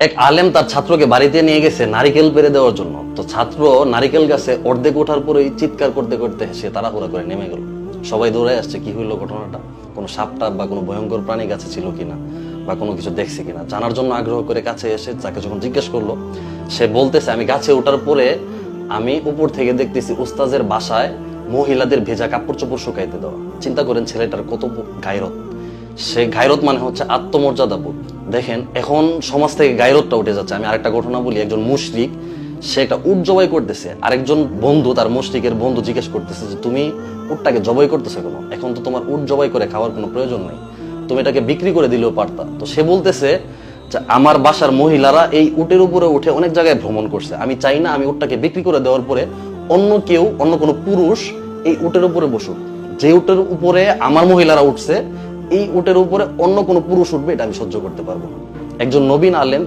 এক আলেম তার ছাত্রকে বাড়িতে নিয়ে গেছে নারিকেল পেড়ে দেওয়ার জন্য। তো ছাত্র নারিকেল গাছে অর্ধেক ওঠার পরেই চিৎকার করতে করতে সে তাড়াহুড়া করে নেমে গেল। সবাই দৌড়ে আসছে, কি হইলো ঘটনাটা, কোনো সাপটাপ বা কোনো ভয়ঙ্কর প্রাণী গাছে ছিল কিনা বা কোনো কিছু দেখছে কিনা জানার জন্য আগ্রহ করে কাছে এসে তাকে যখন জিজ্ঞেস করলো, সে বলতেছে আমি গাছে ওঠার পরে আমি উপর থেকে দেখতেছি উস্তাজের বাসায় মহিলাদের ভেজা কাপড় চোপড় শুকাইতে দেওয়া। চিন্তা করেন ছেলেটার কত গায়রত। সে গায়রত মানে হচ্ছে আত্মমর্যাদা বোধ। দেখেন এখন সমাজ থেকে গায়রতটা উঠে যাচ্ছে। আমি আরেকটা ঘটনা বলি, একজন মুশরিক সে একটা উট জবাই করতেছে, আরেকজন বন্ধু তার মুশরিকের বন্ধু জিজ্ঞেস করতেছে যে তুমি উটটাকে জবাই করতেছো কেন, এখন তো তোমার উট জবাই করে খাওয়ার কোনো প্রয়োজন নেই, তুমি এটাকে বিক্রি করে দিলেও পারতা। তো সে বলতেছে যে আমার বাসার মহিলারা এই উটের উপরে উঠে অনেক জায়গায় ভ্রমণ করছে, আমি চাই না আমি উটটাকে বিক্রি করে দেওয়ার পরে অন্য কেউ, অন্য কোনো পুরুষ এই উটের উপরে বসুক। যে উটের উপরে আমার মহিলারা উঠছে এই উটের উপরে অন্য কোনো পুরুষ উঠবে এটা আমি সহ্য করতে পারবো না। একজন নবীন আলেম